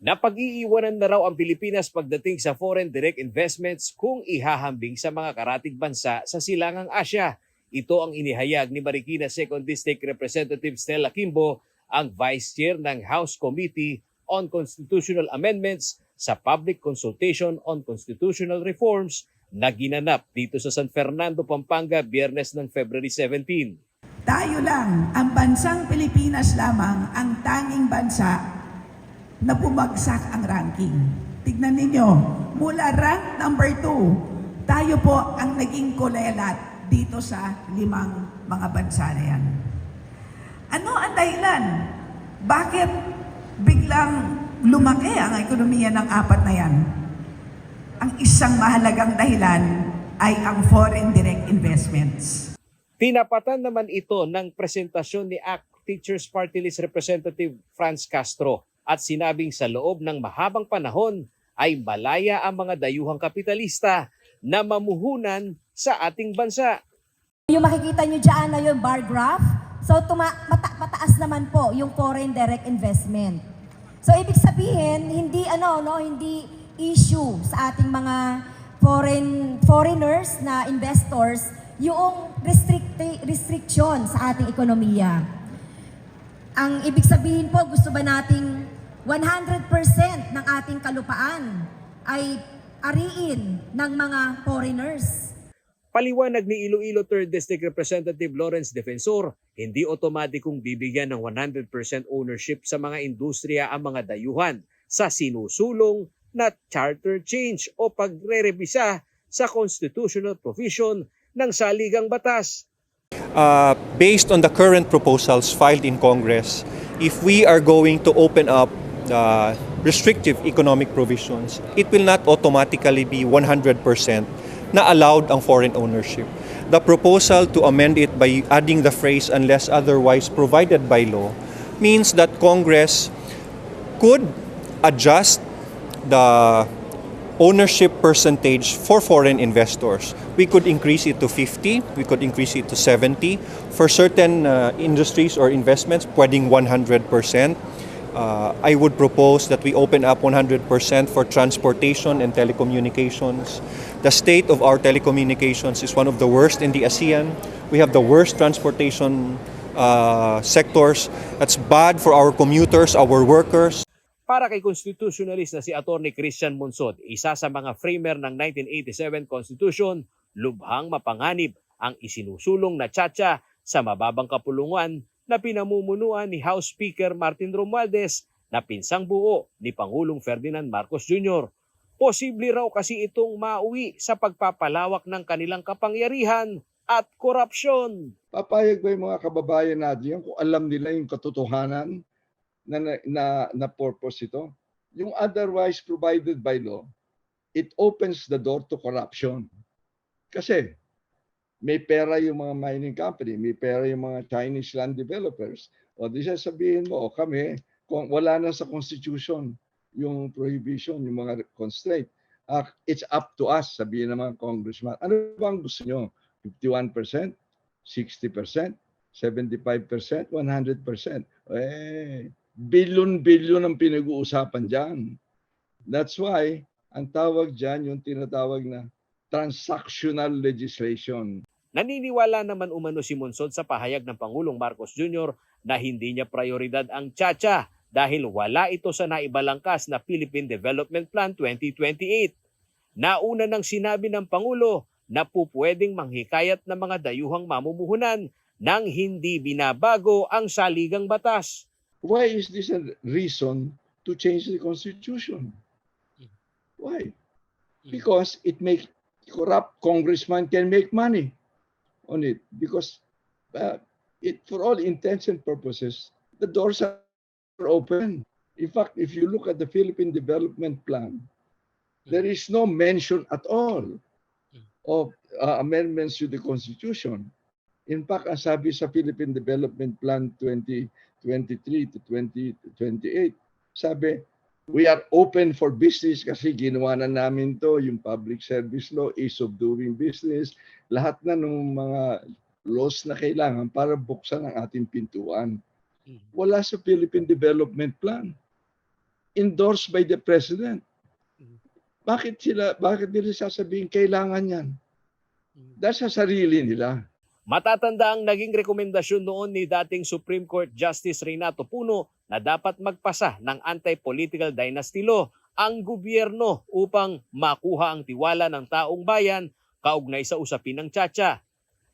Napag-iiwanan na raw ang Pilipinas pagdating sa foreign direct investments kung ihahambing sa mga karatig bansa sa Silangang Asya. Ito ang inihayag ni Marikina 2nd District Representative Stella Kimbo, ang Vice Chair ng House Committee on Constitutional Amendments sa Public Consultation on Constitutional Reforms na ginanap dito sa San Fernando, Pampanga, Biyernes ng February 17. Tayo lang, ang bansang Pilipinas lamang ang tanging bansa na bumagsak ang ranking. Tignan ninyo, mula rank number 2, tayo po ang naging kulelat dito sa 5 mga bansa na yan. Ano ang dahilan? Bakit biglang lumaki ang ekonomiya ng 4 na yan? Ang isang mahalagang dahilan ay ang foreign direct investments. Tinapatan naman ito ng presentasyon ni ACT Teachers Party List Representative Franz Castro at sinabing sa loob ng mahabang panahon ay malaya ang mga dayuhang kapitalista na mamuhunan sa ating bansa. Yung makikita nyo dyan na yung bar graph, so mataas naman po yung foreign direct investment. So ibig sabihin, hindi hindi issue sa ating mga foreigners na investors yung restriction sa ating ekonomiya. Ang ibig sabihin po, gusto ba nating 100% ng ating kalupaan ay ariin ng mga foreigners? Paliwanag ni Iloilo 3rd District Representative Lawrence Defensor, hindi otomatikong bibigyan ng 100% ownership sa mga industriya ang mga dayuhan sa sinusulong na charter change o pagre-rebisa sa constitutional provision ng saligang batas. Based on the current proposals filed in Congress, if we are going to open up the restrictive economic provisions, it will not automatically be 100% na allowed ang foreign ownership. The proposal to amend it by adding the phrase unless otherwise provided by law means that Congress could adjust the ownership percentage for foreign investors. We could increase it to 50, we could increase it to 70. For certain industries or investments, pwedeng 100%. I would propose that we open up 100% for transportation and telecommunications. The state of our telecommunications is one of the worst in the ASEAN. We have the worst transportation sectors. That's bad for our commuters, our workers. Para kay constitutionalist na si Atty. Christian Monsod, isa sa mga framer ng 1987 Constitution, lubhang mapanganib ang isinusulong na tsatsya sa mababang kapulungan na pinamumunuan ni House Speaker Martin Romualdez na pinsang buo ni Pangulong Ferdinand Marcos Jr. Posible raw kasi itong mauwi sa pagpapalawak ng kanilang kapangyarihan at korupsyon. Papayag ba yung mga kababayan natin kung alam nila yung katotohanan na purpose ito? Yung otherwise provided by law, it opens the door to corruption. Kasi may pera yung mga mining company, may pera yung mga Chinese land developers. O di siya sabihin mo, kami, kung wala na sa constitution yung prohibition, yung mga constraint, it's up to us, sabihin ng mga congressman. Ano bang gusto nyo? 51%? 60%? 75%? 100%? Bilyon-bilyon ang pinag-uusapan dyan. That's why, ang tawag dyan, yung tinatawag na transactional legislation. Naniniwala naman umano si Monsod sa pahayag ng Pangulong Marcos Jr. na hindi niya prioridad ang tsatsya dahil wala ito sa naibalangkas na Philippine Development Plan 2028. Nauna nang sinabi ng Pangulo na pupwedeng manghikayat ng mga dayuhang mamumuhunan nang hindi binabago ang saligang batas. Why is this a reason to change the Constitution? Why? Because it makes corrupt congressman can make money on it. Because for all intents and purposes, the doors are open. In fact, if you look at the Philippine Development Plan, there is no mention at all of amendments to the Constitution. In fact, ang sabi sa Philippine Development Plan 2023 to 2028, sabi, we are open for business kasi ginawa na namin to, yung public service law, ease of doing business, lahat na ng mga laws na kailangan para buksan ang ating pintuan. Wala sa Philippine Development Plan. endorsed by the President. Bakit nila sasabihin kailangan yan? Dahil sa sarili nila. Matatanda ang naging rekomendasyon noon ni dating Supreme Court Justice Renato Puno na dapat magpasa ng anti-political dynasty law ang gobyerno upang makuha ang tiwala ng taong bayan kaugnay sa usapin ng Tsa-Tsa.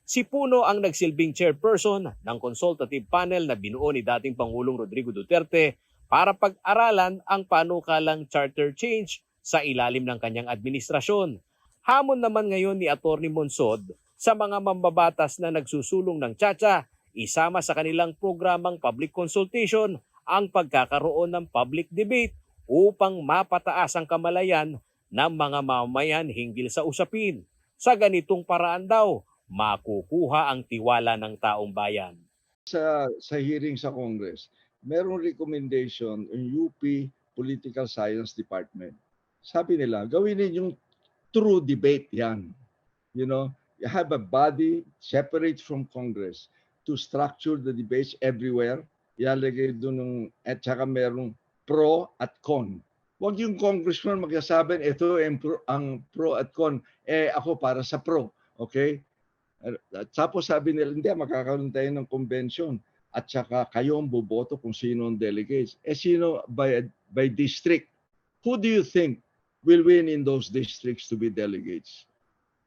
Si Puno ang nagsilbing chairperson ng consultative panel na binuo ni dating Pangulong Rodrigo Duterte para pag-aralan ang panukalang charter change sa ilalim ng kanyang administrasyon. Hamon naman ngayon ni Atty. Monsod sa mga mambabatas na nagsusulong ng Tsa-Tsa, isama sa kanilang programang public consultation ang pagkakaroon ng public debate upang mapataas ang kamalayan ng mga mamamayan hinggil sa usapin. Sa ganitong paraan daw, makukuha ang tiwala ng taong bayan. Sa hearing sa Congress, merong recommendation ng UP Political Science Department. Sabi nila, gawin ninyong true debate yan. You know, you have a body separate from Congress to structure the debates everywhere. Ilalagay doon at saka merong pro at con. Huwag yung congressman magsasabi, ito ang pro at con. Ako para sa pro. Okay? At tapos sabi nila, hindi, makakaroon tayo ng convention. At saka kayo ang boboto kung sino ang delegates. Sino by district? Who do you think will win in those districts to be delegates?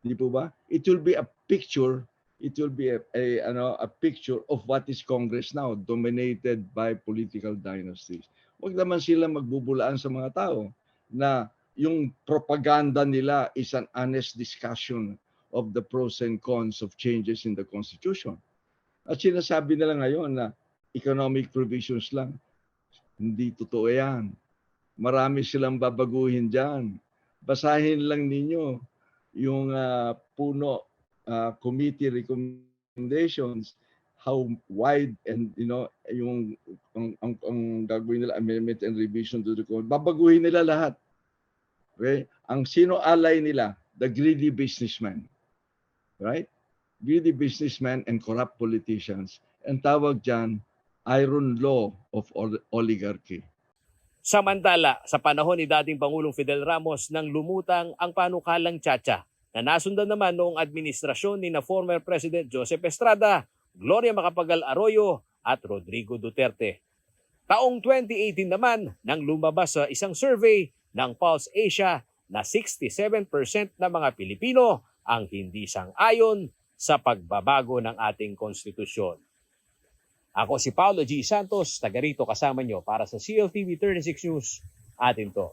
Di po ba? It will be a picture. It will be a picture of what is Congress now, dominated by political dynasties. Huwag naman sila magbubulaan sa mga tao na yung propaganda nila is an honest discussion of the pros and cons of changes in the Constitution. At sinasabi nila ngayon na economic provisions lang. Hindi totoo yan. Marami silang babaguhin dyan. Basahin lang ninyo yung Puno committee recommendations, how wide and yung ang gagawin nila amendment and revision to the code. Babaguhin nila lahat. Okay? Ang sino alay nila? The greedy businessman. Right? Greedy businessmen and corrupt politicians. And tawag dyan, iron law of oligarchy. Samantala, sa panahon ni dating Pangulong Fidel Ramos nang lumutang ang panukalang Tsa-Tsa na nasundan naman noong administrasyon ni na former President Joseph Estrada, Gloria Macapagal Arroyo at Rodrigo Duterte. Taong 2018 naman nang lumabas sa isang survey ng Pulse Asia na 67% ng mga Pilipino ang hindi sang-ayon sa pagbabago ng ating konstitusyon. Ako si Paulo G. Santos, taga rito kasama nyo para sa CLTV 36 News. Atin to.